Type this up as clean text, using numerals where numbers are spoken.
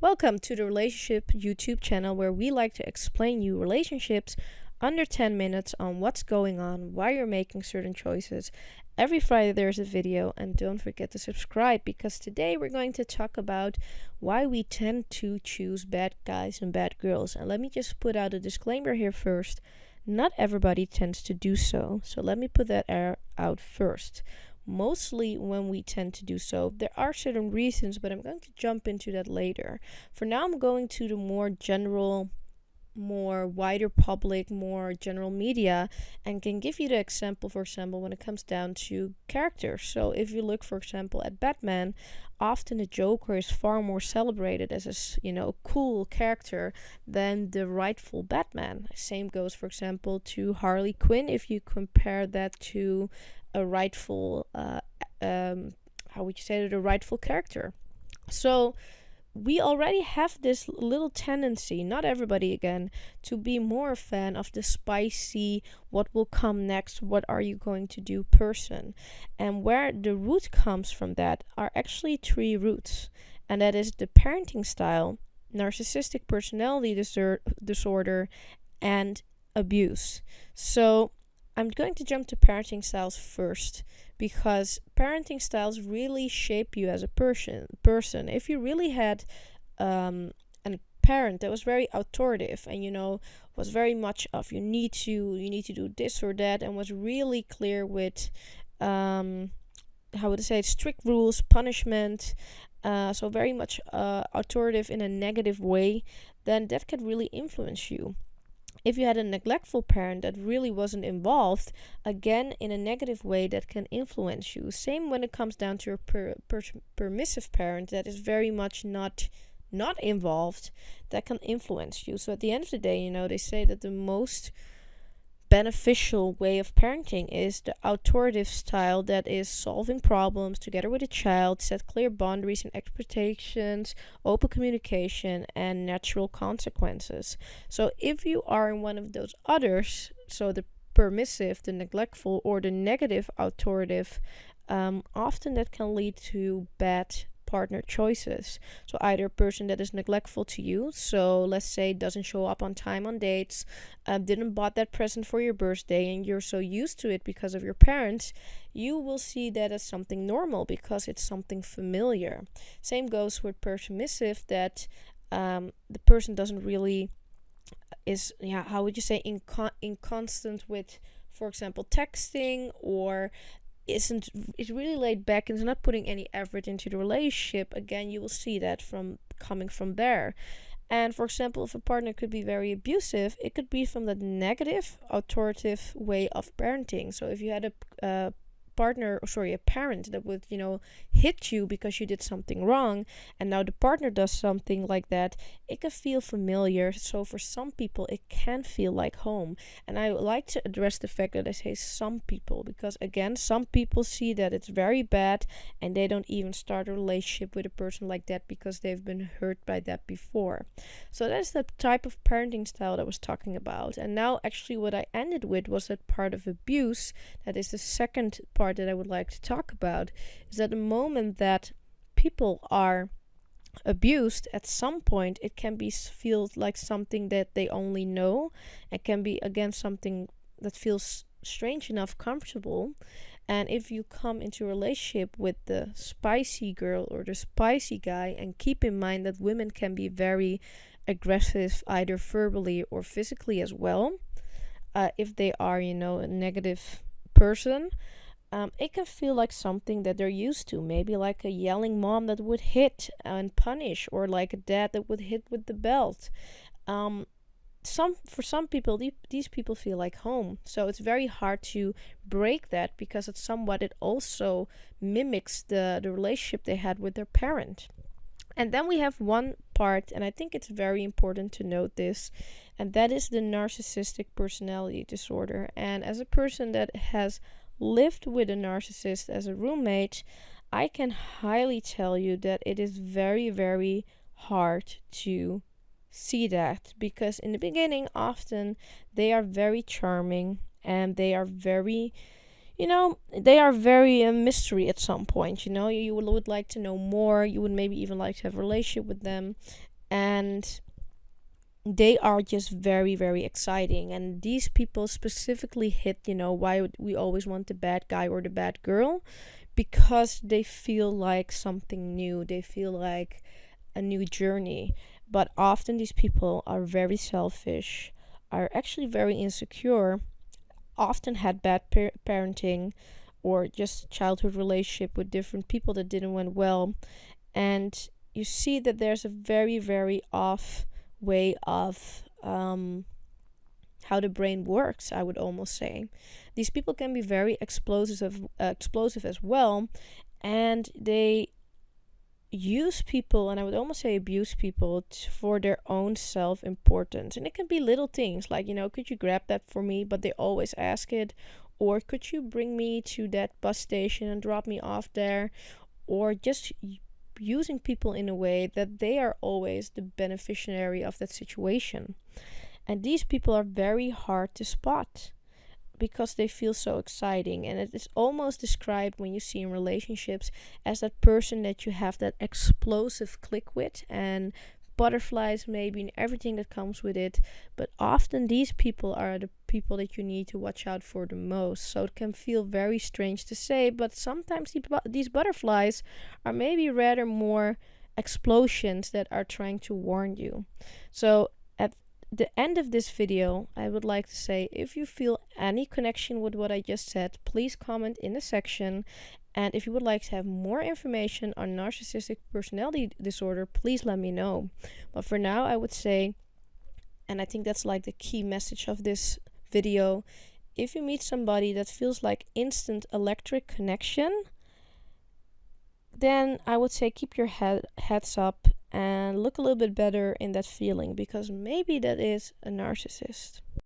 Welcome to the Relationship YouTube channel where we like to explain you relationships under 10 minutes on what's going on, why you're making certain choices. Every Friday there's a video, and don't forget to subscribe because today we're going to talk about why we tend to choose bad guys and bad girls. And let me just put out a disclaimer here first. Not everybody tends to do so, so let me put that out first. Mostly when we tend to do so, there are certain reasons, but I'm going to jump into that later. For now, I'm going to the more general, more wider public, more general media, and can give you the example, for example, when it comes down to characters. So if you look, for example, at Batman, often the Joker is far more celebrated as a cool character than the rightful Batman. Same goes, for example, to Harley Quinn if you compare that to a rightful how would you say it, a rightful character. So we already have this little tendency, not everybody again, to be more a fan of the spicy, what will come next, what are you going to do person. And where the root comes from that are actually three roots. And that is the parenting style, narcissistic personality disorder, and abuse. So I'm going to jump to parenting styles first because parenting styles really shape you as a person. If you really had a parent that was very authoritative and was very much of you need to do this or that, and was really clear with strict rules, punishment, so very much authoritative in a negative way, then that could really influence you. If you had a neglectful parent that really wasn't involved, again, in a negative way, that can influence you. Same when it comes down to a permissive parent that is very much not involved, that can influence you. So at the end of the day, they say that the most beneficial way of parenting is the authoritative style that is solving problems together with a child, set clear boundaries and expectations, open communication, and natural consequences. So if you are in one of those others, so the permissive, the neglectful, or the negative authoritative, often that can lead to bad partner choices. So either a person that is neglectful to you, so let's say doesn't show up on time on dates, didn't bought that present for your birthday, and you're so used to it because of your parents, you will see that as something normal because it's something familiar. Same goes with permissive, that the person doesn't really is inconstant with, for example, texting, or is really laid back and is not putting any effort into the relationship. Again, you will see that coming from there. And for example, if a partner could be very abusive, it could be from the negative authoritative way of parenting. So if you had a parent that would hit you because you did something wrong, and now the partner does something like that, it can feel familiar. So for some people it can feel like home. And I like to address the fact that I say some people, because again, some people see that it's very bad and they don't even start a relationship with a person like that because they've been hurt by that before. So that's the type of parenting style that I was talking about. And now actually what I ended with was that part of abuse. That is the second part that I would like to talk about, is that the moment that people are abused, at some point it can feel like something that they only know. It can be again something that feels strange enough comfortable. And if you come into a relationship with the spicy girl or the spicy guy, and keep in mind that women can be very aggressive either verbally or physically as well, if they are a negative person, it can feel like something that they're used to. Maybe like a yelling mom that would hit and punish, or like a dad that would hit with the belt. For some people, these people feel like home. So it's very hard to break that, because it also mimics the relationship they had with their parent. And then we have one part, and I think it's very important to note this, and that is the narcissistic personality disorder. And as a person that has lived with a narcissist as a roommate, I can highly tell you that it is very, very hard to see that, because in the beginning often they are very charming and they are very a mystery at some point. You would like to know more. You would maybe even like to have a relationship with them. and they are just very, very exciting. And these people specifically hit, why we always want the bad guy or the bad girl, because they feel like something new. They feel like a new journey. But often these people are very selfish, are actually very insecure, often had bad parenting or just childhood relationship with different people that didn't went well. And you see that there's a very, very off way of how the brain works, I would almost say. These people can be very explosive as well, and they use people, and I would almost say abuse people for their own self-importance. And it can be little things like, could you grab that for me? But they always ask it. Or could you bring me to that bus station and drop me off there? Or just using people in a way that they are always the beneficiary of that situation. And these people are very hard to spot because they feel so exciting. And it is almost described when you see in relationships as that person that you have that explosive click with, and butterflies maybe and everything that comes with it. But often these people are the people that you need to watch out for the most. So it can feel very strange to say, but sometimes these butterflies are maybe rather more explosions that are trying to warn you. So at the end of this video, I would like to say, if you feel any connection with what I just said, please comment in the section. And if you would like to have more information on narcissistic personality disorder, please let me know. But for now, I would say, and I think that's like the key message of this video, if you meet somebody that feels like instant electric connection, then I would say keep your heads up and look a little bit better in that feeling, because maybe that is a narcissist.